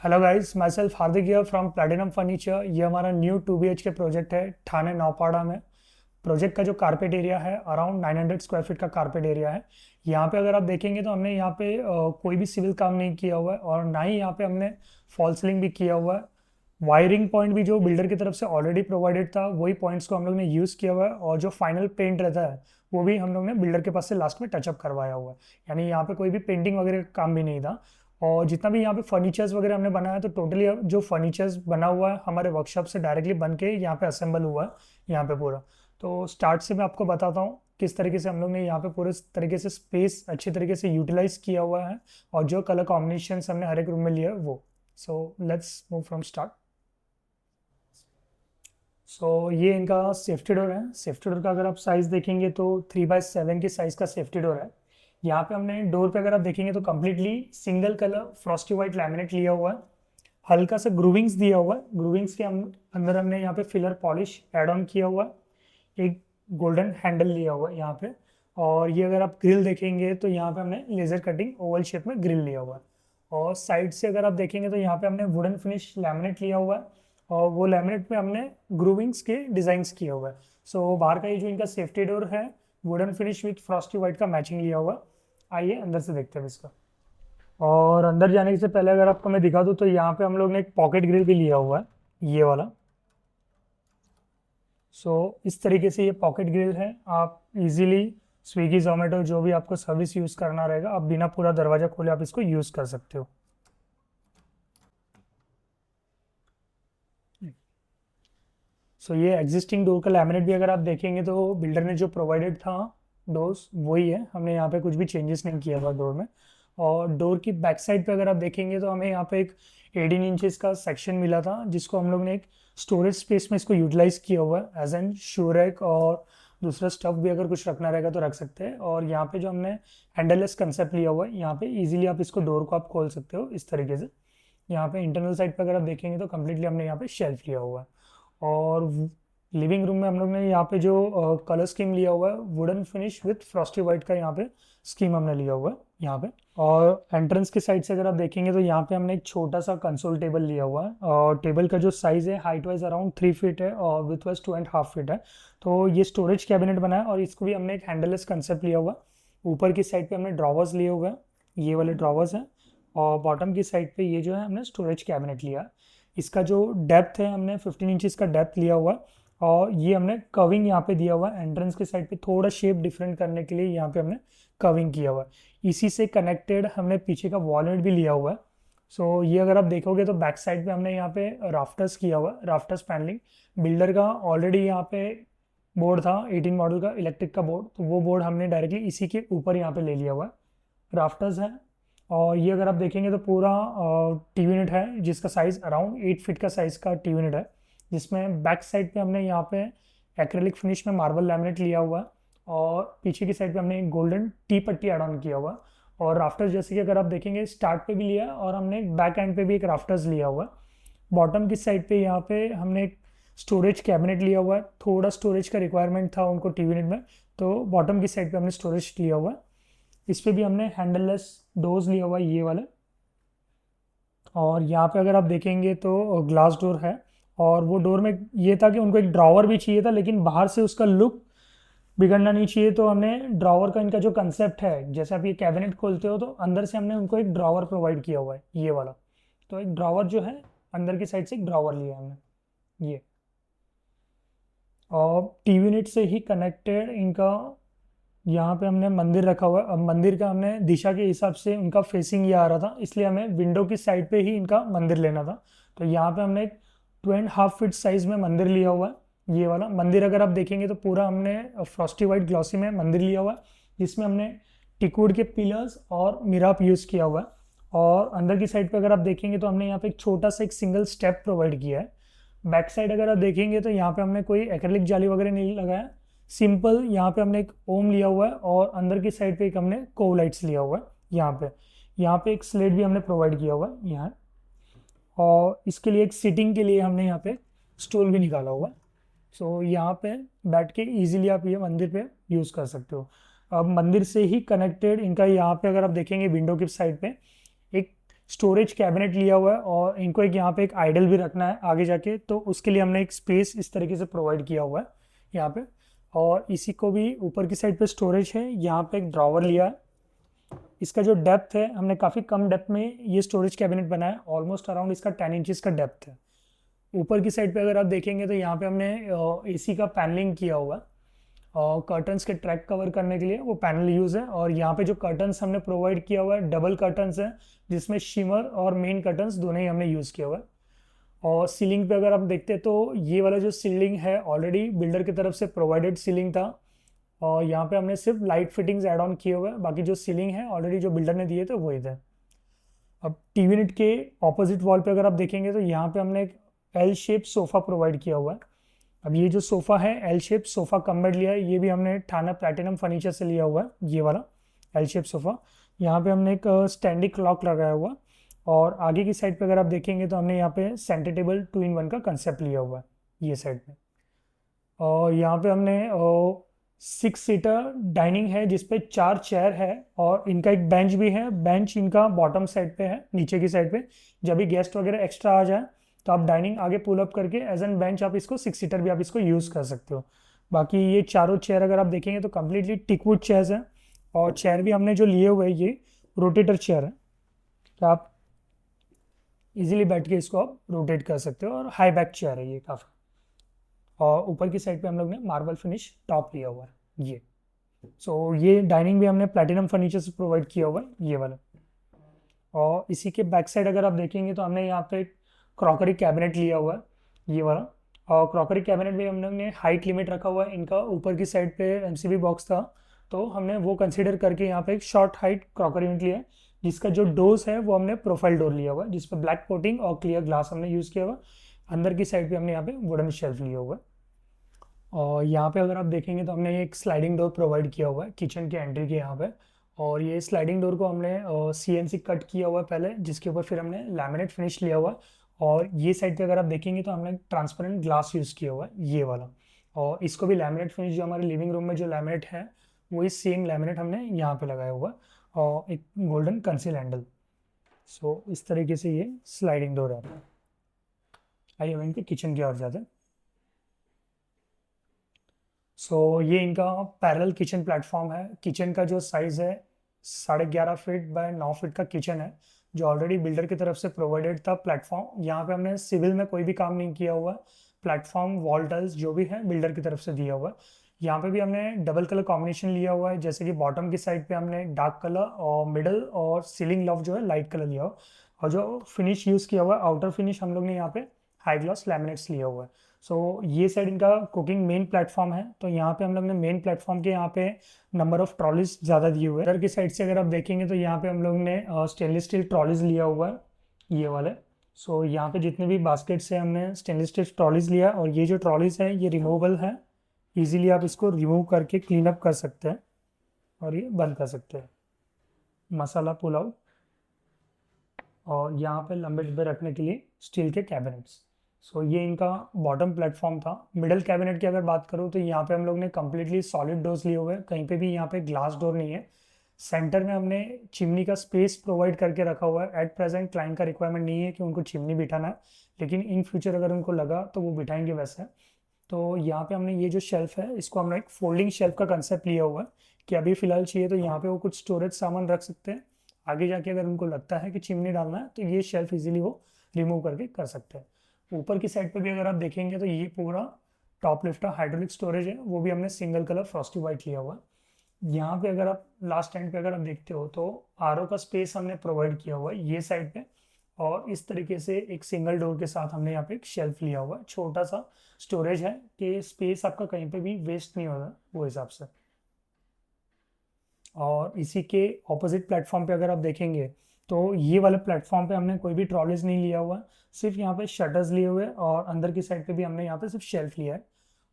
Hello guys, my self Hardik here from platinum furniture. ये हमारा new 2 BHK project है ठाणे नौपाड़ा में। प्रोजेक्ट का जो कारपेट एरिया है अराउंड 900 स्क्वायर फीट का कारपेट एरिया है। यहाँ पे अगर आप देखेंगे तो हमने यहाँ पे कोई भी सिविल काम नहीं किया हुआ है और ना ही यहाँ पे हमने फॉल सीलिंग भी किया हुआ है। वायरिंग पॉइंट भी जो बिल्डर की तरफ से ऑलरेडी प्रोवाइडेड था वही पॉइंट्स को हम लोग ने यूज़ किया हुआ है और जो फाइनल पेंट रहता है वो भी हम लोग ने बिल्डर के पास से लास्ट में टचअप करवाया हुआ है। यानी यहाँ पे कोई भी पेंटिंग वगैरह का काम भी नहीं था। और जितना भी यहाँ पे फर्नीचर्स वगैरह हमने बनाया है तो टोटली जो फर्नीचर्स बना हुआ है हमारे वर्कशॉप से डायरेक्टली बन के यहाँ पे असेंबल हुआ है यहाँ पे पूरा। तो स्टार्ट से मैं आपको बताता हूँ किस तरीके से हम लोग ने यहाँ पे पूरे तरीके से स्पेस अच्छे तरीके से यूटिलाइज किया हुआ है और जो कलर कॉम्बिनेशन हमने हर एक रूम में लिया है वो। So let's move from start. ये इनका सेफ्टी डोर है। सेफ्टी डोर का अगर आप साइज़ देखेंगे तो 3x7 की साइज़ का सेफ्टी डोर है। यहाँ पे हमने डोर पे अगर आप देखेंगे तो completely single colour Frosty white laminate लिया हुआ है। हल्का सा ग्रूविंग्स दिया हुआ है। ग्रूविंग्स के अंदर हमने यहाँ पे फिलर पॉलिश एड ऑन किया हुआ है। एक गोल्डन हैंडल लिया हुआ है यहाँ पे। और ये अगर आप ग्रिल देखेंगे तो यहाँ पे हमने लेज़र कटिंग ओवल शेप में ग्रिल लिया हुआ है। और साइड से अगर आप देखेंगे तो यहाँ पे हमने वुडन फिनिश लैमिनेट लिया हुआ है और वो लैमिनेट में हमने ग्रूविंग्स के डिज़ाइंस किया हुआ है। बाहर का ये जो इनका सेफ्टी डोर है wooden finish with Frosty white का मैचिंग लिया हुआ है। आइए अंदर से देखते हैं इसका। और अंदर जाने से पहले अगर आपको मैं दिखा दूँ तो यहाँ पे हम लोग ने एक पॉकेट ग्रिल भी लिया हुआ है ये वाला। इस तरीके से ये पॉकेट ग्रिल है। आप इजीली स्विगी जोमेटो जो भी आपको सर्विस यूज़ करना रहेगा आप बिना पूरा दरवाज़ा खोले आप इसको यूज़ कर सकते हो। ये एग्जिस्टिंग डोर का लैमिनेट भी अगर आप देखेंगे तो बिल्डर ने जो प्रोवाइडेड था डोर्स वही है। हमने यहाँ पे कुछ भी चेंजेस नहीं किया हुआ डोर में। और डोर की बैक साइड पे अगर आप देखेंगे तो हमें यहाँ पे एक 18 इंचेस का सेक्शन मिला था जिसको हम लोग ने एक स्टोरेज स्पेस में इसको यूटिलाइज किया हुआ है एज एन शू रैक और दूसरा स्टफ भी अगर कुछ रखना रहेगा तो रख सकते हैं। और यहाँ पे जो हमने हैंडललेस कंसेप्ट लिया हुआ है यहाँ पे इजीली आप इसको डोर को आप खोल सकते हो इस तरीके से। यहाँ पे इंटरनल साइड पे अगर आप देखेंगे तो कम्प्लीटली हमने यहाँ पे शेल्फ लिया हुआ है। और लिविंग रूम में हम लोग ने यहाँ पे जो कलर स्कीम लिया हुआ है wooden finish with Frosty white का यहाँ पे स्कीम हमने लिया हुआ है यहाँ पे। और एंट्रेंस के साइड से अगर आप देखेंगे तो यहाँ पे हमने एक छोटा सा कंसोल टेबल लिया हुआ है और टेबल का जो साइज़ है हाइट वाइज अराउंड 3 फीट है और विथ वाइज 2.5 फीट है। तो ये स्टोरेज कैबिनेट बना है और इसको भी हमने एक हैंडललेस कंसेप्ट लिया हुआ है। ऊपर की साइड पे हमने ड्रॉवर्स लिए हुए हैं, ये वाले ड्रॉवर्स हैं। और बॉटम की साइड पे ये जो है हमने स्टोरेज कैबिनेट लिया है। इसका जो डेप्थ है हमने 15 इंचज़ का डेप्थ लिया हुआ है और ये हमने कविंग यहाँ पे दिया हुआ है। एंट्रेंस के साइड पे थोड़ा शेप डिफरेंट करने के लिए यहाँ पे हमने कविंग किया हुआ है। इसी से कनेक्टेड हमने पीछे का वॉलमेट भी लिया हुआ है। ये अगर आप देखोगे तो बैक साइड पे हमने यहाँ पे राफ्टर्स किया हुआ है, राफ्टर्स पैनलिंग। बिल्डर का ऑलरेडी यहाँ पे बोर्ड था 18 मॉडल का इलेक्ट्रिक का बोर्ड, तो वो बोर्ड हमने डायरेक्टली इसी के ऊपर यहाँ पे ले लिया हुआ है। राफ्टर्स है। और ये अगर आप देखेंगे तो पूरा टीवी यूनिट है जिसका साइज़ अराउंड 8 फीट का साइज़ का टीवी यूनिट है जिसमें बैक साइड पे हमने यहाँ पे एक्रेलिक फिनिश में मार्बल लैमिनेट लिया हुआ है और पीछे की साइड पे हमने एक गोल्डन टी पट्टी एड ऑन किया हुआ है। और राफ्टर्स जैसे कि अगर आप देखेंगे स्टार्ट पे भी लिया है और हमने बैक एंड पे भी एक राफ्टर्स लिया हुआ है। बॉटम की साइड पे यहाँ पे हमने एक स्टोरेज कैबिनेट लिया हुआ है। थोड़ा स्टोरेज का रिक्वायरमेंट था उनको टीवी यूनिट में तो बॉटम की साइड पे हमने स्टोरेज लिया हुआ है। इस पे भी हमने हैंडललेस डोर्स लिया हुआ है ये वाले। और यहाँ पे अगर आप देखेंगे तो ग्लास डोर है। और वो डोर में ये था कि उनको एक ड्रॉवर भी चाहिए था लेकिन बाहर से उसका लुक बिगड़ना नहीं चाहिए, तो हमने ड्रॉवर का इनका जो कंसेप्ट है जैसे आप ये कैबिनेट खोलते हो तो अंदर से हमने उनको एक ड्रॉवर प्रोवाइड किया हुआ है ये वाला। तो एक ड्रॉवर जो है अंदर की साइड से एक ड्रॉवर लिया है हमने ये। और टीवी यूनिट से ही कनेक्टेड इनका यहाँ पे हमने मंदिर रखा हुआ है। अब मंदिर का हमने दिशा के हिसाब से उनका फेसिंग ये आ रहा था इसलिए हमें विंडो की साइड पे ही इनका मंदिर लेना था। तो यहाँ पे हमने एक 2.5 फीट साइज में मंदिर लिया हुआ है ये वाला। मंदिर अगर आप देखेंगे तो पूरा हमने फ्रॉस्टी वाइट ग्लॉसी में मंदिर लिया हुआ है जिसमें हमने टिकवुड के पिलर्स और मिराप यूज़ किया हुआ है। और अंदर की साइड पे अगर आप देखेंगे तो हमने यहाँ पे एक छोटा सा एक सिंगल स्टेप प्रोवाइड किया है। बैक साइड अगर आप देखेंगे तो यहाँ पे हमने कोई एक्रेलिक जाली वगैरह नहीं लगाया, सिंपल यहाँ पे हमने एक ओम लिया हुआ है और अंदर की साइड पे एक हमने कोव लाइट्स लिया हुआ है यहाँ पे एक स्लेट भी हमने प्रोवाइड किया हुआ है यहाँ। और इसके लिए एक सीटिंग के लिए हमने यहाँ पे स्टूल भी निकाला हुआ है। यहाँ पे बैठ के इजीली आप ये मंदिर पे यूज़ कर सकते हो। अब मंदिर से ही कनेक्टेड इनका यहाँ पे अगर आप देखेंगे विंडो की साइड पे एक स्टोरेज कैबिनेट लिया हुआ है और इनको एक यहाँ पे एक आइडल भी रखना है आगे जाके, तो उसके लिए हमने एक स्पेस इस तरीके से प्रोवाइड किया हुआ है यहाँ पे। और इसी को भी ऊपर की साइड पे स्टोरेज है, यहाँ पे एक ड्रॉवर लिया है। इसका जो डेप्थ है, हमने काफ़ी कम डेप्थ में ये स्टोरेज कैबिनेट बनाया है, ऑलमोस्ट अराउंड इसका 10 इंचज़ का डेप्थ है। ऊपर की साइड पे अगर आप देखेंगे तो यहाँ पे हमने एसी का पैनलिंग किया हुआ है और कर्टन्स के ट्रैक कवर करने के लिए वो पैनल यूज़ है। और यहाँ पे जो कर्टन्स हमने प्रोवाइड किया हुआ है डबल कर्टन्स है, जिसमें शिमर और मेन कर्टन्स दोनों ही हमने यूज़ किया हुआ है। और सीलिंग पे अगर आप देखते हैं तो ये वाला जो सीलिंग है ऑलरेडी बिल्डर की तरफ से प्रोवाइडेड सीलिंग था, और यहाँ पे हमने सिर्फ लाइट फिटिंग्स ऐड ऑन किए हुए हैं, बाकी जो सीलिंग है ऑलरेडी जो बिल्डर ने दिए थे वही थे। अब टीवी यूनिट के ऑपोजिट वॉल पे अगर आप देखेंगे तो यहाँ पे हमने एक एल शेप सोफ़ा प्रोवाइड किया हुआ है। अब ये जो सोफ़ा है L shape sofa cum bed लिया है, ये भी हमने थाना प्लैटिनम फर्नीचर से लिया हुआ है, ये वाला एल शेप सोफ़ा। यहाँ पे हमने एक स्टैंडिंग क्लॉक लगाया हुआ, और आगे की साइड पे अगर आप देखेंगे तो हमने यहाँ पे सेंटर टेबल 2 in 1 का कंसेप्ट लिया हुआ है ये साइड में। और यहाँ पे हमने 6 सीटर डाइनिंग है जिसपे 4 चेयर है, और इनका एक बेंच भी है। बेंच इनका बॉटम साइड पे है, नीचे की साइड पे। जब भी गेस्ट वगैरह एक्स्ट्रा आ जाए तो आप डाइनिंग आगे पुल अप करके एज एन बेंच आप इसको 6 सीटर भी आप इसको यूज़ कर सकते हो। बाकी ये चारों चेयर अगर आप देखेंगे तो कम्प्लीटली टिकवुड चेयर्स हैं, और चेयर भी हमने जो लिए हुए हैं ये रोटेटर चेयर है, तो आप इजीली बैठ के इसको आप रोटेट कर सकते हो, और हाई बैक चेयर है ये काफ़ी। और ऊपर की साइड पे हम लोग ने मार्बल फिनिश टॉप लिया हुआ है ये। सो ये डाइनिंग भी हमने प्लैटिनम फर्नीचर से प्रोवाइड किया हुआ है ये वाला। और इसी के बैक साइड अगर आप देखेंगे तो हमने यहाँ पे क्रॉकरी कैबिनेट लिया हुआ है ये वाला। और क्रॉकरी कैबिनेट भी हम लोग ने हाइट लिमिट रखा हुआ है, इनका ऊपर की साइड पे एमसीबी बॉक्स था, तो हमने वो कंसीडर करके यहाँ पे एक शॉर्ट हाइट क्रॉकरी यूनिट लिया है, जिसका जो डोर्स है वो हमने प्रोफाइल डोर लिया हुआ है, जिसपे ब्लैक कोटिंग और क्लियर ग्लास हमने यूज़ किया हुआ है। अंदर की साइड पे हमने यहाँ पे वुडन शेल्फ लिया हुआ है। और यहाँ पे अगर आप देखेंगे तो हमने एक स्लाइडिंग डोर प्रोवाइड किया हुआ है किचन के एंट्री के यहाँ पे। और ये स्लाइडिंग डोर को हमने सीएनसी कट किया हुआ है पहले, जिसके ऊपर फिर हमने लैमिनेट फिनिश लिया हुआ है। और ये साइड पे अगर आप देखेंगे तो हमने ट्रांसपेरेंट ग्लास यूज़ किया हुआ है ये वाला। और इसको भी लैमिनेट फिनिश, जो हमारे लिविंग रूम में जो लैमिनेट है वही सेम लैमिनेट हमने यहाँ पे लगाया हुआ है, और एक गोल्डन कंसील हैंडल। सो इस तरीके से ये स्लाइडिंग डोर है। आइए हम इनके किचन की ओर जाते हैं। ये इनका पैरेलल किचन प्लेटफॉर्म है। किचन का जो साइज़ है 11.5 फीट बाय 9 फीट का किचन है, जो ऑलरेडी बिल्डर की तरफ से प्रोवाइडेड था प्लेटफॉर्म। यहाँ पे हमने सिविल में कोई भी काम नहीं किया हुआ है, प्लेटफॉर्म वॉल टाइल्स जो भी है बिल्डर की तरफ से दिया हुआ है। यहाँ पे भी हमने डबल कलर कॉम्बिनेशन लिया हुआ है, जैसे कि बॉटम की साइड पे हमने डार्क कलर और मिडल और सीलिंग लव जो है लाइट कलर लिया हुआ। और जो फिनिश यूज़ किया हुआ है आउटर फिनिश हम लोग ने यहाँ पे हाई ग्लॉस लैमिनेट्स लिया हुआ है। ये साइड इनका कुकिंग मेन प्लेटफॉर्म है, तो यहाँ पे हम लोग ने मेन प्लेटफॉर्म के यहाँ पे नंबर ऑफ ट्रॉलीज ज़्यादा दिए हुए हैं। इधर की साइड से अगर आप देखेंगे तो यहाँ पे हम लोग ने स्टेनलेस स्टील ट्रॉलीज लिया हुआ है ये वाले। यहाँ पे जितने भी बास्केट्स हैं हमने स्टेनलेस स्टील ट्रॉलीज लिया, और ये जो ट्रॉलीज है ये रिमूवेबल है, इजीली आप इसको रिमूव करके क्लीन अप कर सकते हैं और ये बंद कर सकते हैं। मसाला पुलाव, और यहाँ पे लंबे डिब्बे रखने के लिए स्टील के कैबिनेट्स। ये इनका बॉटम प्लेटफॉर्म था। मिडल कैबिनेट की अगर बात करूँ तो यहाँ पे हम लोग ने कम्प्लीटली सॉलिड डोर्स लिए हुए हैं, कहीं पे भी यहाँ पे ग्लास डोर नहीं है। सेंटर में हमने चिमनी का स्पेस प्रोवाइड करके रखा हुआ है। एट प्रेजेंट क्लाइंट का रिक्वायरमेंट नहीं है कि उनको चिमनी बिठाना है, लेकिन इन फ्यूचर अगर उनको लगा तो वो बिठाएंगे वैसे। तो यहाँ पे हमने ये जो शेल्फ है इसको हमने एक फोल्डिंग शेल्फ का कंसेप्ट लिया हुआ है, कि अभी फ़िलहाल चाहिए तो यहाँ पे वो कुछ स्टोरेज सामान रख सकते हैं। आगे जाके अगर उनको लगता है कि चिमनी डालना है तो ये शेल्फ इजीली वो रिमूव करके कर सकते हैं। ऊपर की साइड पे भी अगर आप देखेंगे तो ये पूरा टॉप लिफ्टर हाइड्रोलिक स्टोरेज है, वो भी हमने सिंगल कलर फ्रॉस्टी वाइट लिया हुआ है। यहाँ पे अगर आप लास्ट एंड पे अगर आप देखते हो तो आरओ का स्पेस हमने प्रोवाइड किया हुआ है ये साइड पे, और इस तरीके से एक सिंगल डोर के साथ हमने यहाँ पे एक शेल्फ लिया हुआ है। छोटा सा स्टोरेज है कि स्पेस आपका कहीं पे भी वेस्ट नहीं होगा वो हिसाब से। और इसी के ऑपोजिट प्लेटफॉर्म पे अगर आप देखेंगे तो ये वाले प्लेटफॉर्म पे हमने कोई भी ट्रॉलीज नहीं लिया हुआ, सिर्फ यहाँ पे शटर्स लिए हुए, और अंदर की साइड पे भी हमने यहाँ पे सिर्फ शेल्फ लिया है।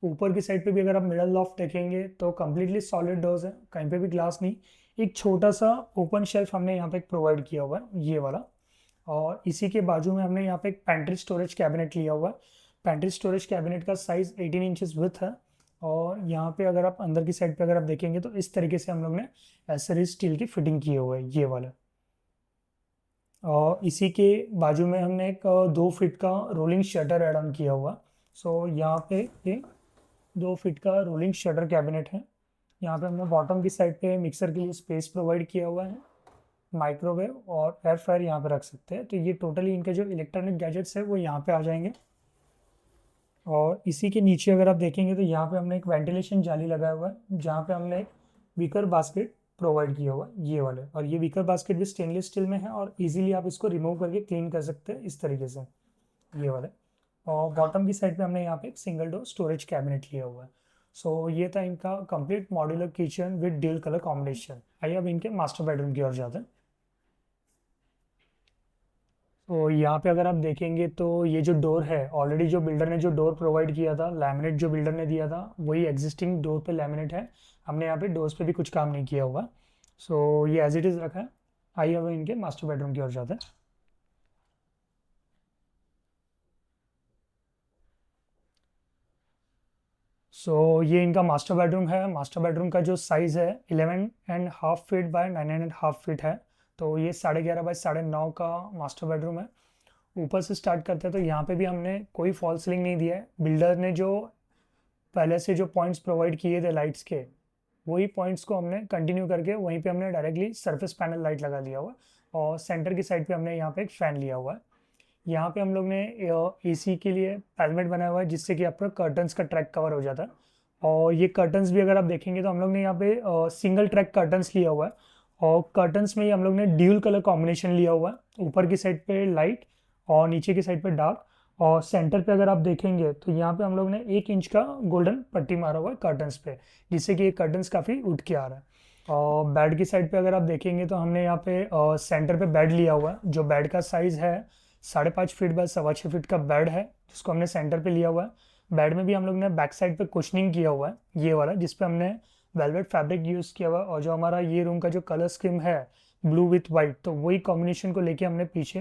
ऊपर की साइड पे भी अगर आप मिडल लॉफ्ट देखेंगे तो कम्प्लीटली सॉलिड डोर्स है, कहीं पे भी ग्लास नहीं। एक छोटा सा ओपन शेल्फ हमने यहाँ पे प्रोवाइड किया हुआ है ये वाला। और इसी के बाजू में हमने यहाँ पे एक पेंट्री स्टोरेज कैबिनेट लिया हुआ है। पेंट्री स्टोरेज कैबिनेट का साइज़ 18 इंचेस विथ है, और यहाँ पे अगर आप अंदर की साइड पे अगर आप देखेंगे तो इस तरीके से हम लोग ने एसरीज स्टील की फिटिंग की हुई है ये वाला। और इसी के बाजू में हमने एक 2 फीट का रोलिंग शटर ऐड ऑन किया हुआ। सो यहाँ पे ये 2 फीट का रोलिंग शटर कैबिनेट है। यहाँ पे हमने बॉटम की साइड पे मिक्सर के लिए स्पेस प्रोवाइड किया हुआ है। माइक्रोवेव और एयर फ्रायर यहाँ पे रख सकते हैं। तो ये टोटली इनके जो इलेक्ट्रॉनिक गैजेट्स है वो यहाँ पे आ जाएंगे। और इसी के नीचे अगर आप देखेंगे तो यहाँ पे हमने एक वेंटिलेशन जाली लगाया हुआ है, जहाँ पे हमने एक वीकर बास्केट प्रोवाइड किया हुआ है ये वाले। और ये वीकर बास्केट भी स्टेनलेस स्टील में है और इजीली आप इसको रिमूव करके क्लीन कर सकते हैं इस तरीके से ये वाले। और बॉटम की साइड पे हमने यहाँ पे एक सिंगल डोर स्टोरेज कैबिनेट लिया हुआ है। सो ये था इनका complete modular kitchen with dual colour combination. आइए अब इनके मास्टर बेडरूम की ओर जाते हैं। तो यहाँ पे अगर आप देखेंगे तो ये जो डोर है, ऑलरेडी जो बिल्डर ने जो डोर प्रोवाइड किया था, लैमिनेट जो बिल्डर ने दिया था वही एग्जिस्टिंग डोर पे लैमिनेट है। हमने यहाँ पे डोर्स पे भी कुछ काम नहीं किया हुआ। सो ये एज इट इज़ रखा है। आइए अब इनके मास्टर बेडरूम की ओर जाते हैं। ये इनका मास्टर बेडरूम है। मास्टर बेडरूम का जो साइज़ है 11.5 फीट बाय 9.5 फीट है। तो ये 11.5 बाय 9.5 का मास्टर बेडरूम है। ऊपर से स्टार्ट करते हैं तो यहाँ पे भी हमने कोई फॉल सीलिंग नहीं दिया है। बिल्डर ने जो पहले से जो पॉइंट्स प्रोवाइड किए थे लाइट्स के, वही पॉइंट्स को हमने कंटिन्यू करके वहीं पे हमने डायरेक्टली सरफेस पैनल लाइट लगा दिया हुआ है। और सेंटर की साइड पे हमने यहाँ पे एक फ़ैन लिया हुआ है। यहाँ पे हम लोग ने एसी के लिए पैलेट बनाया हुआ है, जिससे कि आपका कर्टन्स का ट्रैक कवर हो जाता है। और ये कर्टन्स भी अगर आप देखेंगे तो हम लोग ने यहाँ पे सिंगल ट्रैक कर्टन्स लिया हुआ है। और कर्टन्स में ही हम लोग ने ड्यूल कलर कॉम्बिनेशन लिया हुआ है। ऊपर की साइड पे लाइट और नीचे की साइड पे डार्क। और सेंटर पे अगर आप देखेंगे तो यहाँ पे हम लोग ने 1 इंच का गोल्डन पट्टी मारा हुआ है कर्टन्स पे, जिससे कि ये कर्टन्स काफ़ी उठ के आ रहा है। और बेड की साइड पे अगर आप देखेंगे तो हमने यहाँ पे सेंटर पे बेड लिया हुआ है। जो बेड का साइज़ है 5.5 फीट बाय 6.25 फीट का बेड है, जिसको हमने सेंटर पे लिया हुआ है। बेड में भी हम लोग ने बैक साइड पे कुशनिंग किया हुआ है ये वाला, जिसपे हमने वेलवेट फैब्रिक यूज़ किया हुआ है। और जो हमारा ये रूम का जो कलर स्कीम है ब्लू विथ वाइट, तो वही कॉम्बिनेशन को लेके हमने पीछे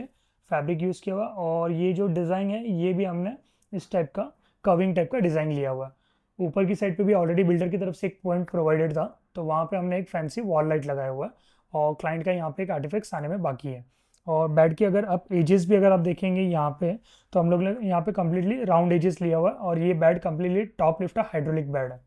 फैब्रिक यूज़ किया हुआ। और ये जो डिज़ाइन है ये भी हमने इस टाइप का कर्विंग टाइप का डिज़ाइन लिया हुआ है। ऊपर की साइड पे भी ऑलरेडी बिल्डर की तरफ से एक पॉइंट प्रोवाइडेड था, तो वहाँ पे हमने एक फैंसी वॉल लाइट लगाया हुआ है। और क्लाइंट का यहाँ पे एक आर्टिफैक्ट्स आने में बाकी है। और बेड की अगर आप एजेस भी अगर आप देखेंगे यहाँ पे, तो हम लोग ने यहाँ पे कम्प्लीटली राउंड एजेस लिया हुआ है। और ये bed completely top lift hydraulic bed है।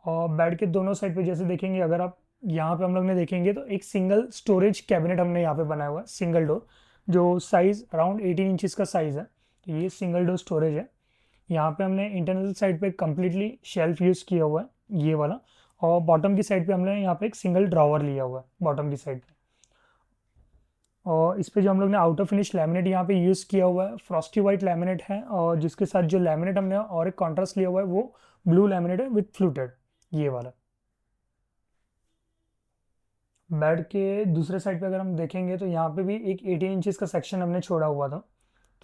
और बेड के दोनों साइड पे जैसे देखेंगे, अगर आप यहाँ पे हम लोग ने देखेंगे तो एक सिंगल स्टोरेज कैबिनेट हमने यहाँ पे बनाया हुआ है, सिंगल डोर, जो साइज़ अराउंड 18 इंचज़ का साइज़ है। तो ये सिंगल डोर स्टोरेज है। यहाँ पे हमने इंटरनल साइड पे कम्प्लीटली शेल्फ यूज़ किया हुआ है ये वाला। और बॉटम की साइड पे हमने यहाँ पे एक सिंगल ड्रॉवर लिया हुआ है बॉटम की साइड पे। और इस पे जो हम लोग ने आउटर फिनिश लैमिनेट यहाँ पे यूज़ किया हुआ है, फ्रॉस्टी वाइट लैमिनेट है। और जिसके साथ जो लैमिनेट हमने और एक कॉन्ट्रास्ट लिया हुआ है वो ब्लू लैमिनेट है विथ फ्लूटेड ये वाला। बेड के दूसरे साइड पे अगर हम देखेंगे तो यहाँ पे भी एक 18 इंचज़ का सेक्शन हमने छोड़ा हुआ था।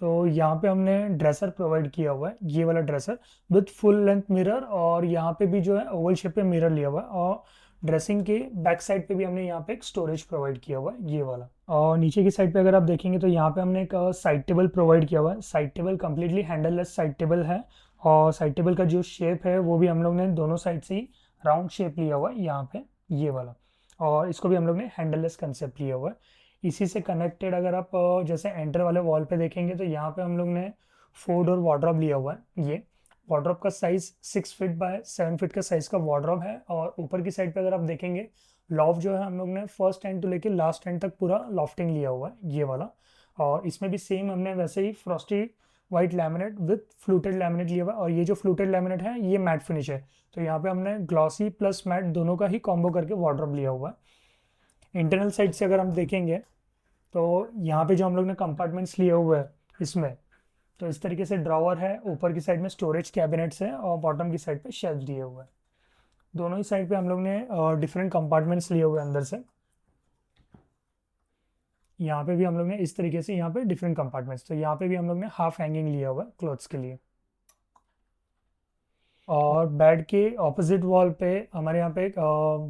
तो यहाँ पे हमने ड्रेसर प्रोवाइड किया हुआ है ये वाला dresser with full length mirror. और यहाँ पे भी जो है ओवल शेप पे मिरर लिया हुआ है। और ड्रेसिंग के बैक साइड पे भी हमने यहाँ पे एक स्टोरेज प्रोवाइड किया हुआ है ये वाला। और नीचे की साइड पे अगर आप देखेंगे तो यहाँ पे हमने एक साइड टेबल प्रोवाइड किया हुआ है। Side table completely handleless side table है। और साइड टेबल का जो शेप है वो भी हम लोग ने दोनों साइड से ही राउंड शेप लिया हुआ है यहाँ पे ये वाला। और इसको भी हम लोग ने हैंडललेस कंसेप्ट लिया हुआ है। इसी से कनेक्टेड अगर आप जैसे एंटर वाले वॉल पे देखेंगे तो यहाँ पे हम लोग ने 4 डोर वार्डरोब लिया हुआ है। ये वार्डरोब का साइज़ 6 फीट बाय 7 फीट का साइज़ का वार्डरोब है। और ऊपर की साइड पे अगर आप देखेंगे, लॉफ्ट जो है हम लोग ने फर्स्ट एंड तो लेके लास्ट एंड तक पूरा लॉफ्टिंग लिया हुआ है ये वाला। और इसमें भी सेम हमने वैसे ही frosty white laminate with fluted laminate लिया हुआ है। और ये जो फ्लूटेड लैमिनेट है ये मैट फिनिश है। तो यहाँ पे हमने ग्लॉसी प्लस मैट दोनों का ही कॉम्बो करके वार्डरोब लिया हुआ है। इंटरनल साइड से अगर हम देखेंगे तो यहाँ पे जो हम लोग ने कंपार्टमेंट्स लिए हुए हैं इसमें, तो इस तरीके से ड्रॉवर है, ऊपर की साइड में स्टोरेज कैबिनेट्स है और बॉटम की साइड पे शेल्फ दिए हुए हैं। दोनों ही साइड पे हम लोग ने डिफरेंट कंपार्टमेंट्स लिए हुए हैं अंदर से। यहाँ पे भी हम लोग ने इस तरीके से यहाँ पे डिफरेंट कंपार्टमेंट्स, तो यहाँ पे भी हम लोग ने हाफ हैंगिंग लिया हुआ है क्लोथ्स के लिए। और बेड के ऑपोजिट वॉल पे हमारे यहाँ पे एक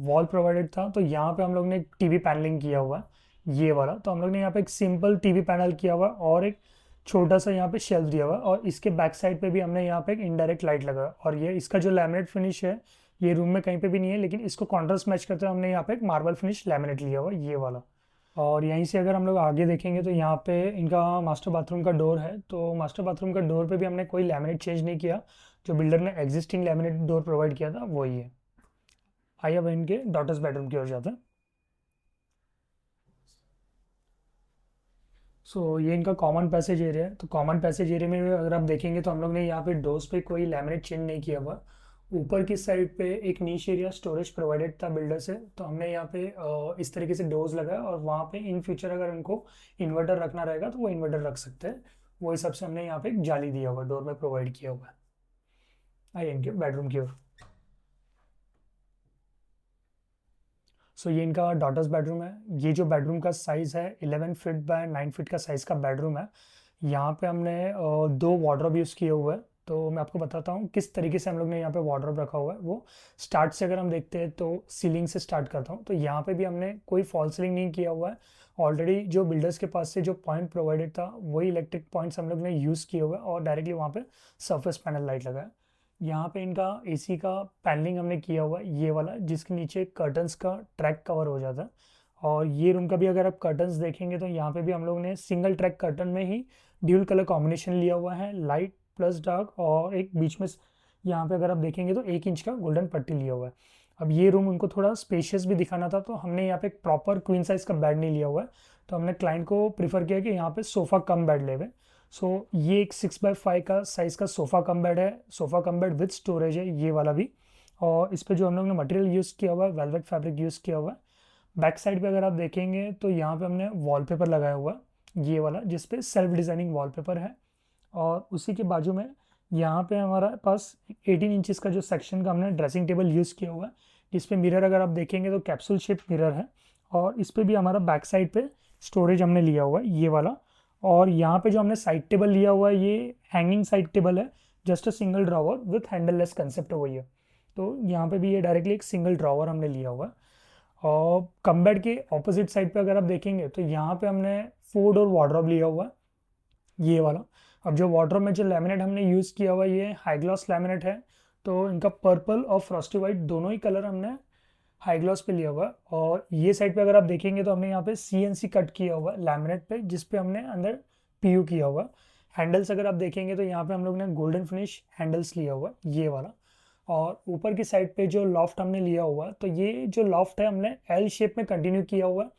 वॉल प्रोवाइडेड था, तो यहाँ पे हम लोग ने एक टीवी पैनलिंग किया हुआ है ये वाला। तो हम लोग ने यहाँ पे एक सिंपल टीवी पैनल किया हुआ है और एक छोटा सा यहाँ पे शेल्फ दिया हुआ है। और इसके बैक साइड पे भी हमने यहाँ पे एक इनडायरेक्ट लाइट लगा है। और ये इसका जो लैमिनेट फिनिश है ये रूम में कहीं पे भी नहीं है, लेकिन इसको कॉन्ट्रास्ट मैच करते हुए हमने यहाँ पे एक मार्बल फिनिश लैमिनेट लिया हुआ है ये वाला। और यहीं से अगर हम लोग आगे देखेंगे तो यहाँ पे इनका मास्टर बाथरूम का डोर है। तो मास्टर बाथरूम का डोर पे भी हमने कोई लैमिनेट चेंज नहीं किया, जो बिल्डर ने एग्जिस्टिंग लैमिनेट डोर प्रोवाइड किया था वही है। आइए अब इनके डॉटर्स बेडरूम की ओर जाते हैं। सो ये इनका कॉमन पैसेज एरिया है। तो कॉमन पैसेज एरिया में अगर आप देखेंगे तो हम लोग ने यहाँ पे डोर्स पे कोई लैमिनेट चेंज नहीं किया हुआ। ऊपर की साइड पे एक नीश एरिया स्टोरेज प्रोवाइडेड था बिल्डर से, तो हमने यहाँ पे इस तरीके से डोर्स लगाया, और वहाँ पे इन फ्यूचर अगर उनको इन्वर्टर रखना रहेगा तो वो इन्वर्टर रख सकते हैं। वो हिसाब से हमने यहाँ पे एक जाली दिया हुआ डोर में प्रोवाइड किया हुआ है। आइए इनके बेडरूम की ओर। सो ये इनका डॉटर्स बेडरूम है। ये जो बेडरूम का साइज़ है 11 फीट बाय 9 फीट का साइज़ का बेडरूम है। यहाँ पे हमने दो वार्डरोब यूज़ किए हुए हैं। तो मैं आपको बताता हूँ किस तरीके से हम लोग ने यहाँ पे वार्डरोब रखा हुआ है। वो स्टार्ट से अगर हम देखते हैं तो सीलिंग से स्टार्ट करता हूँ। तो यहाँ पे भी हमने कोई फॉल सीलिंग नहीं किया हुआ है। ऑलरेडी जो बिल्डर्स के पास से जो पॉइंट प्रोवाइडेड था वही इलेक्ट्रिक पॉइंट्स हम लोग ने यूज़ किए हुए हैं, और डायरेक्टली वहाँ पे सरफेस पैनल लाइट लगा है। यहाँ पे इनका एसी का पैनलिंग हमने किया हुआ है ये वाला, जिसके नीचे कर्टन्स का ट्रैक कवर हो जाता है। और ये रूम का भी अगर आप कर्टन्स देखेंगे तो यहाँ पे भी हम लोग ने सिंगल ट्रैक कर्टन में ही ड्यूल कलर कॉम्बिनेशन लिया हुआ है, लाइट प्लस डार्क, और एक बीच में यहाँ पे अगर आप देखेंगे तो 1 इंच का गोल्डन पट्टी लिया हुआ है। अब ये रूम उनको थोड़ा स्पेशियस भी दिखाना था, तो हमने यहाँ पे एक प्रॉपर क्वीन साइज का बेड नहीं लिया हुआ है। तो हमने क्लाइंट को प्रीफर किया कि यहाँ पे सोफ़ा कम बेड ले। सो ये एक 6x5 का साइज़ का सोफ़ा कम बेड है। Sofa cum bed with storage है ये वाला भी। और इस पे जो हम लोग ने मटेरियल यूज़ किया हुआ है वेलवेट फैब्रिक यूज़ किया हुआ है। बैक साइड पे अगर आप देखेंगे तो यहाँ पे हमने वॉलपेपर लगाया हुआ है ये वाला, जिस पे सेल्फ डिज़ाइनिंग वॉलपेपर है। और उसी के बाजू में यहाँ पे हमारा पास 18 इंचेस का जो सेक्शन का हमने ड्रेसिंग टेबल यूज़ किया हुआ है, जिस पे मिरर अगर आप देखेंगे तो कैप्सूल शेप मिरर है। और इस पे भी हमारा बैक साइड पे स्टोरेज हमने लिया हुआ है ये वाला। और यहाँ पे जो हमने साइड टेबल लिया हुआ है ये हैंगिंग साइड टेबल है, just a single drawer with handle-less concept है वही है। तो यहाँ पे भी ये डायरेक्टली एक सिंगल ड्रॉवर हमने लिया हुआ है। और कम बेड के ऑपोजिट साइड पे अगर आप देखेंगे तो यहाँ पे हमने 4 डोर वार्डरोब लिया हुआ है ये वाला। अब जो वार्डरोब में जो लैमिनेट हमने यूज़ किया हुआ है ये हाई ग्लॉस लैमिनेट है। तो इनका पर्पल और फ्रॉस्टी वाइट दोनों ही कलर हमने हाई ग्लॉस पे लिया हुआ है। और ये साइड पे अगर आप देखेंगे तो हमने यहाँ पे CNC कट किया हुआ है लैमिनेट पे, जिस पे हमने अंदर PU किया हुआ है। हैंडल्स अगर आप देखेंगे तो यहाँ पे हम लोग ने गोल्डन फिनिश हैंडल्स लिया हुआ है ये वाला। और ऊपर की साइड पे जो लॉफ्ट हमने लिया हुआ है, तो ये जो लॉफ्ट है हमने L शेप में कंटिन्यू किया हुआ है।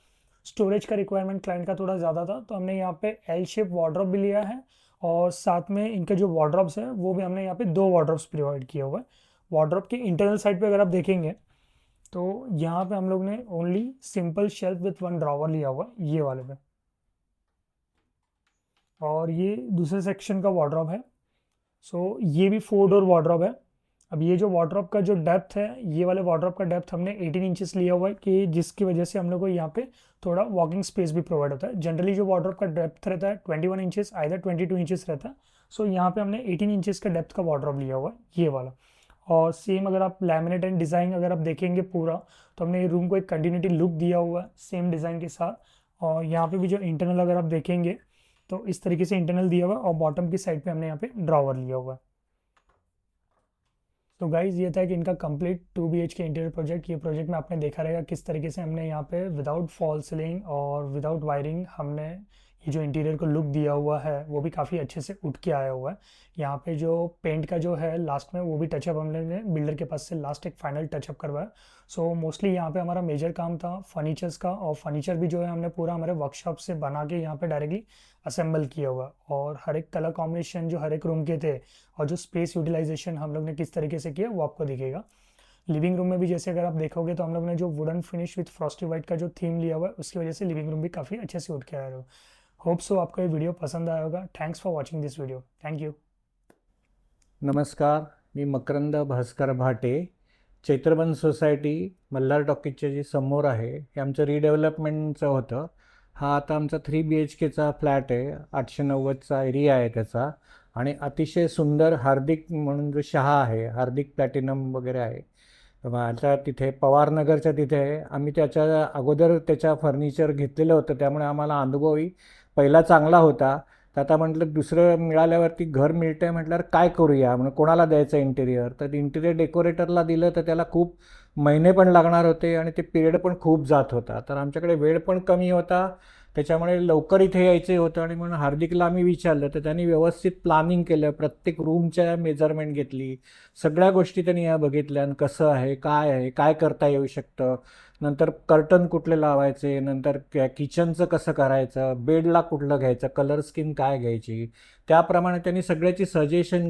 स्टोरेज का रिक्वायरमेंट क्लाइंट का थोड़ा ज़्यादा था, तो हमने यहाँ पे L शेप वार्डरोब भी लिया है। और साथ में इनके जो वार्डरोब्स हैं वो भी हमने यहाँ पे 2 वार्डरोब्स प्रोवाइड किया हुआ है। वार्डरोब के इंटरनल साइड पे अगर आप देखेंगे तो यहाँ पे हम लोग ने only simple shelf with 1 drawer लिया हुआ है ये वाले पे। और ये दूसरे सेक्शन का वार्डरोब है। सो ये भी 4 डोर वार्डरोब है। अब ये जो वार्डरोब का जो डेप्थ है, ये वाले वार्डरोब का डेप्थ हमने 18 इंचेस लिया हुआ है, कि जिसकी वजह से हम लोग को यहाँ पे थोड़ा वॉकिंग स्पेस भी प्रोवाइड होता है। जनरली जो वार्डरोब का डेप्थ रहता है 21 इंचेस, आइदर 22 इंचेस रहता है। सो यहाँ पे हमने 18 इंचेस का डेप्थ का वार्डरोब लिया हुआ है ये वाला। और सेम अगर आप लैमिनेट एंड डिज़ाइन अगर आप देखेंगे पूरा, तो हमने ये रूम को एक कंटिन्यूटी लुक दिया हुआ है सेम डिज़ाइन के साथ। और यहाँ पे भी जो इंटरनल अगर आप देखेंगे तो इस तरीके से इंटरनल दिया हुआ है, और बॉटम की साइड पे हमने यहाँ पे ड्रॉवर लिया हुआ है। तो गाइज ये था कि इनका कंप्लीट 2 BHK इंटीरियर प्रोजेक्ट। ये प्रोजेक्ट में आपने देखा रहेगा किस तरीके से हमने यहाँ पे विदाउट फॉल सीलिंग और विदाउट वायरिंग हमने ये जो इंटीरियर को लुक दिया हुआ है वो भी काफ़ी अच्छे से उठ के आया हुआ है। यहाँ पे जो पेंट का जो है लास्ट में वो भी टचअप हमने बिल्डर के पास से लास्ट एक फाइनल टचअप करवाया। सो मोस्टली यहाँ पे हमारा मेजर काम था फर्नीचर्स का, और फर्नीचर भी जो है हमने पूरा हमारे वर्कशॉप से बना के यहाँ पे डायरेक्टली असेंबल किया हुआ। और हर एक कलर कॉम्बिनेशन जो हर एक रूम के थे और जो स्पेस यूटिलाइजेशन हम लोग ने किस तरीके से किया वो आपको दिखेगा। लिविंग रूम में भी जैसे अगर आप देखोगे तो हम लोग ने जो wooden finish with Frosty white का जो थीम लिया हुआ है उसकी वजह से लिविंग रूम भी काफ़ी अच्छे से उठ के आया है। होप सो आपको ये वीडियो पसंद आया होगा। Thanks for watching this video. Thank you. नमस्कार, मी मकरंद भास्कर भाटे. चैत्रबन सोसायटी मल्हार टॉकीजच्या जी समोर आहे हे आमचं रिडेव्हलपमेंटचं होतं. हा आता आमचा 3 BHKचा फ्लॅट आहे. 890चा एरिया आहे त्याचा, आणि अतिशय सुंदर हार्दिक म्हणून जो शहा आहे, हार्दिक प्लॅटिनम वगैरे आहे, आता तिथे पवारनगरच्या तिथे आहे. आम्ही त्याच्या अगोदर त्याच्या फर्निचर घेतलेलं होतं, त्यामुळे आम्हाला अनुभवही पहिला चांगला होता. तर आता म्हटलं दुसरं मिळाल्यावरती घर मिळतंय म्हटल्यावर काय करूया, म्हणून कोणाला द्यायचं इंटेरियर, तर इंटेरियर डेकोरेटरला दिलं तर त्याला खूप महिने पण लागणार होते आणि ते पिरियड पण खूप जात होता, तर आमच्याकडे वेळ पण कमी होता, त्याच्यामुळे लवकर इथे यायचे होतं. आणि म्हणून हार्दिकला आम्ही विचारलं तर त्यांनी व्यवस्थित प्लॅनिंग केलं, प्रत्येक रूमच्या मेजरमेंट घेतली, सगळ्या गोष्टी त्यांनी या बघितल्या, आणि कसं आहे काय करता येऊ शकतं, नंतर कर्टन कुठले लावायचे, नंतर किचनचं कसं करायचं, बेडला कुठलं घ्यायचं, कलर स्कीम काय घ्यायची, त्याप्रमाणे त्यांनी सगळ्याची सजेशन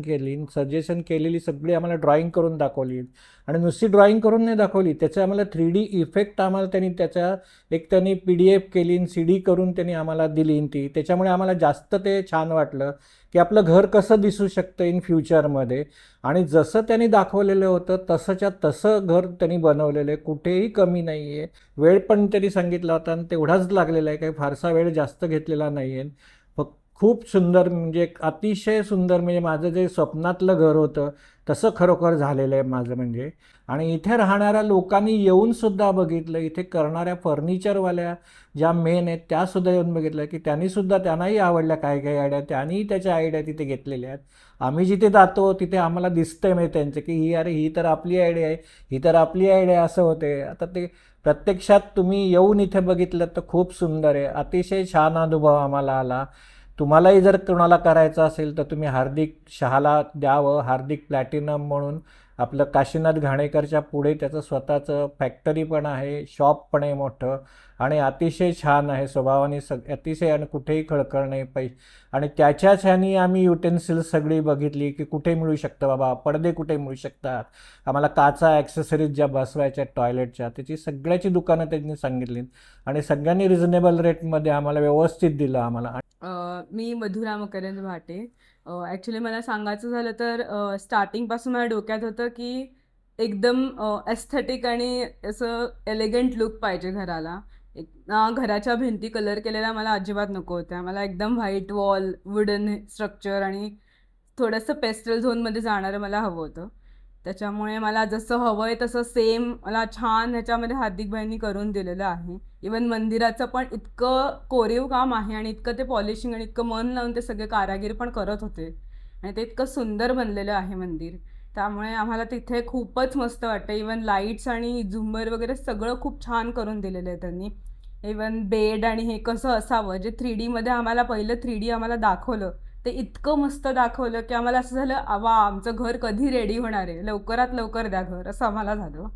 केलेली सगळी आम्हाला ड्रॉइंग करून दाखवली. आणि नुसती ड्रॉइंग करून नाही दाखवली, त्याचे आम्हाला 3D इफेक्ट आम्हाला त्यांनी PDF केली, CD करून त्यांनी आम्हाला दिली ती, त्याच्यामुळे आम्हाला जास्त ते छान वाटलं की आपलं घर कसं दिसू शकतं इन फ्युचरमध्ये. आणि जसं त्यांनी दाखवलेलं होतं तसंच्या तसं घर त्यांनी बनवलेलं आहे, कुठेही कमी नाही आहे. वेळ पण त्यांनी सांगितला होता आणि तेवढाच लागलेला आहे, काही फारसा वेळ जास्त घेतलेला नाही आहे. फक्त खूप सुंदर, म्हणजे अतिशय सुंदर, म्हणजे माझं जे स्वप्नातलं घर होतं तसं खरोखर झालेलं आहे माझं म्हणजे. आणि इथे राहणाऱ्या लोकांनी येऊनसुद्धा बघितलं, इथे करणाऱ्या फर्निचरवाल्या ज्या मेन आहेत त्यासुद्धा येऊन बघितलं की त्यांनाही आवडल्या काय काय आयडिया, त्यांनीही त्याच्या आयडिया तिथे घेतलेल्या आहेत. आम्ही जिथे जातो तिथे आम्हाला दिसतंय म्हणजे त्यांचं की ही तर आपली आयडिया आहे, ही तर आपली आयडिया, असं होते. आता ते प्रत्यक्षात तुम्ही येऊन इथे बघितलं तर खूप सुंदर आहे, अतिशय छान अनुभव आम्हाला आला. तुम्हालाही जर कोणाला करायचं असेल तर तुम्ही हार्दिक शहाला द्यावं. हार्दिक प्लॅटिनम म्हणून आपलं काशीनाथ घाणेकरच्या पुढे त्याचं स्वतःचं फॅक्टरी पण आहे, शॉप पण आहे मोठं, आणि अतिशय छान आहे स्वभावाने, अतिशय, आणि कुठेही खळखळ नाही आणि त्याच्याच ह्यानी आम्ही युटेन्सिल्स सगळी बघितली की कुठे मिळू शकतं बाबा, पडदे कुठे मिळू शकतात, आम्हाला काचा ॲक्सेसरीज ज्या बसवायच्या टॉयलेटच्या त्याची सगळ्याची दुकानं त्यांनी सांगितली, आणि सगळ्यांनी रिझनेबल रेटमध्ये आम्हाला व्यवस्थित दिलं आम्हाला. मी मधुरा मकरंद भाटे. ॲक्च्युली मला सांगायचं झालं तर स्टार्टिंगपासून माझ्या डोक्यात होतं की एकदम एस्थेटिक आणि असं एलिगंट लुक पाहिजे घराला. घराच्या भिंती कलर केलेल्या मला अजिबात नको होत्या. मला एकदम व्हाईट वॉल, वुडन स्ट्रक्चर आणि थोडंसं पेस्टल झोनमध्ये जाणारं मला हवं होतं. त्याच्यामुळे मला जसं हवं आहे तसं सेम मला छान ह्याच्यामध्ये हार्दिकभाईंनी करून दिलेलं आहे. इवन मंदिराचं पण इतकं कोरीव काम आहे आणि इतकं ते पॉलिशिंग आणि इतकं मन लावून ते सगळे कारागीर पण करत होते आणि ते इतकं सुंदर बनलेलं आहे मंदिर. त्यामुळे आम्हाला तिथे खूपच मस्त वाटतं. इवन लाईट्स आणि झुंबर वगैरे सगळं खूप छान करून दिलेलं आहे त्यांनी. इवन बेड आणि हे कसं असावं, जे 3Dमध्ये आम्हाला पहिलं 3D आम्हाला दाखवलं ते इतकं मस्त दाखवलं की आम्हाला असं झालं, वा आमचं घर कधी रेडी होणार आहे, लवकरात लवकर द्या घर, असं आम्हाला झालं.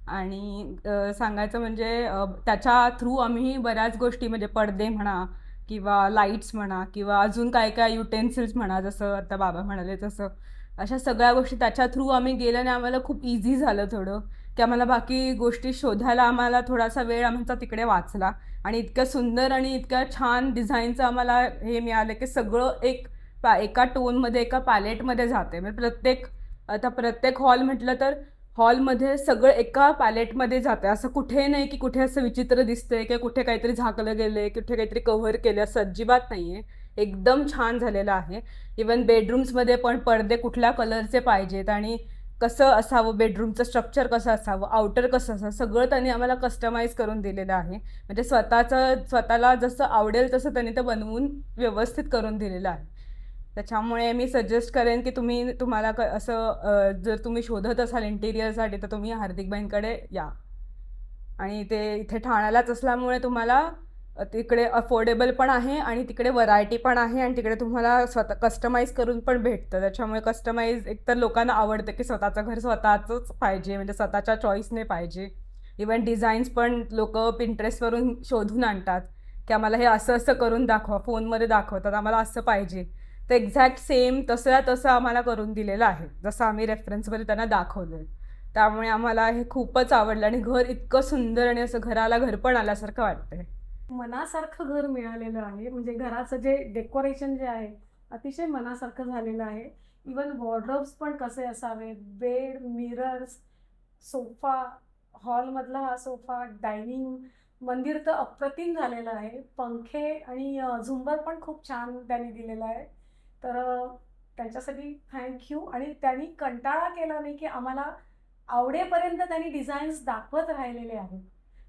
आणि सांगायचं म्हणजे त्याच्या थ्रू आम्ही बऱ्याच गोष्टी म्हणजे पडदे म्हणा किंवा लाईट्स म्हणा किंवा अजून काय काय युटेन्सिल्स म्हणा, जसं आता बाबा म्हणाले तसं अशा सगळ्या गोष्टी त्याच्या थ्रू आम्ही गेल्याने आम्हाला खूप इझी झालं थोडं, की आम्हाला बाकी गोष्टी शोधायला आम्हाला थोडासा वेळ आमचा तिकडे वाचला. आणि इतक्या सुंदर आणि इतक्या छान डिझाईनचं आम्हाला हे मिळालं की सगळं एका टोनमध्ये एका पॅलेटमध्ये जाते. म्हणजे प्रत्येक हॉल म्हटलं तर हॉलमध्ये सगळं एका पॅलेटमध्ये जातं. असं कुठे नाही की कुठे असं विचित्र दिसतंय किंवा कुठे काहीतरी झाकलं गेलंय, कुठे काहीतरी कव्हर केलं, असं अजिबात नाही आहे. एकदम छान झालेलं आहे. इवन बेडरूम्समध्ये पण पडदे कुठल्या कलरचे पाहिजेत आणि कसं असावं, बेडरूमचं स्ट्रक्चर कसं असावं, आउटर कसं असावं, सगळं त्यांनी आम्हाला कस्टमाइज करून दिलेलं आहे. म्हणजे स्वतःला जसं आवडेल तसं त्यांनी ते बनवून व्यवस्थित करून दिलेलं आहे. त्याच्यामुळे मी सजेस्ट करेन की तुम्हाला असं जर तुम्ही शोधत असाल इंटिरियरसाठी तर तुम्ही हार्दिकबाईंकडे या. आणि ते इथे ठाण्यालाच असल्यामुळे तुम्हाला तिकडे अफोर्डेबल पण आहे आणि तिकडे व्हरायटी पण आहे आणि तिकडे तुम्हाला स्वतः कस्टमाइज करून पण भेटतं. त्याच्यामुळे कस्टमाइज एकतर लोकांना आवडतं की स्वतःचं घर स्वतःचंच पाहिजे, म्हणजे स्वतःच्या चॉईसने पाहिजे. इवन डिझाईन्स पण लोक पिंटरेस्टवरून शोधून आणतात की आम्हाला हे असं असं करून दाखवा, फोनमध्ये दाखवतात आम्हाला असं पाहिजे. तर एक्झॅक्ट सेम तसं आम्हाला करून दिलेलं आहे, जसं आम्ही रेफरन्समध्ये त्यांना दाखवलं आहे. त्यामुळे आम्हाला हे खूपच आवडलं आणि घर इतकं सुंदर आणि असं घराला घर पण आल्यासारखं वाटतंय. मनासारखं घर मिळालेलं आहे. म्हणजे घराचं जे डेकोरेशन जे आहे अतिशय मनासारखं झालेलं आहे. इवन वॉर्डरोब्स पण कसे असावे, बेड, मिरर्स, सोफा, हॉलमधला हा सोफा, डायनिंग, मंदिर तर अप्रतिम झालेलं आहे. पंखे आणि झुंबर पण खूप छान त्यांनी दिलेला आहे. तर त्यांच्यासाठी थँक्यू. आणि त्यांनी कंटाळा केला नाही की आम्हाला आवडेपर्यंत त्यांनी डिझाईन्स दाखवत राहिलेले आहेत.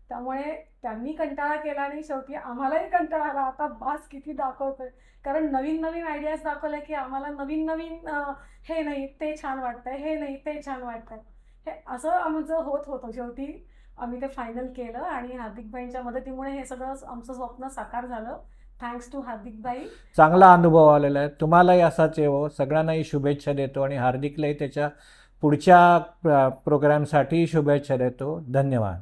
त्यामुळे त्यांनी कंटाळा केला आणि शेवटी आम्हालाही कंटाळा आला, आता बास किती दाखवतोय. कारण नवीन नवीन आयडियाज दाखवल्या की आम्हाला नवीन नवीन हे नाही ते छान वाटतंय, हे नाही ते छान वाटतंय. हे असं आमचं होत होतं. शेवटी आम्ही ते फायनल केलं आणि हार्दिकबाईंच्या मदतीमुळे हे सगळं आमचं स्वप्न साकार झालं. थँक्स टू हार्दिकबाई. चांगला अनुभव आलेला आहे. तुम्हालाही असाच येवो. सगळ्यांनाही शुभेच्छा देतो आणि हार्दिकलाही त्याच्या पुढच्या प्रोग्रामसाठी शुभेच्छा देतो. धन्यवाद.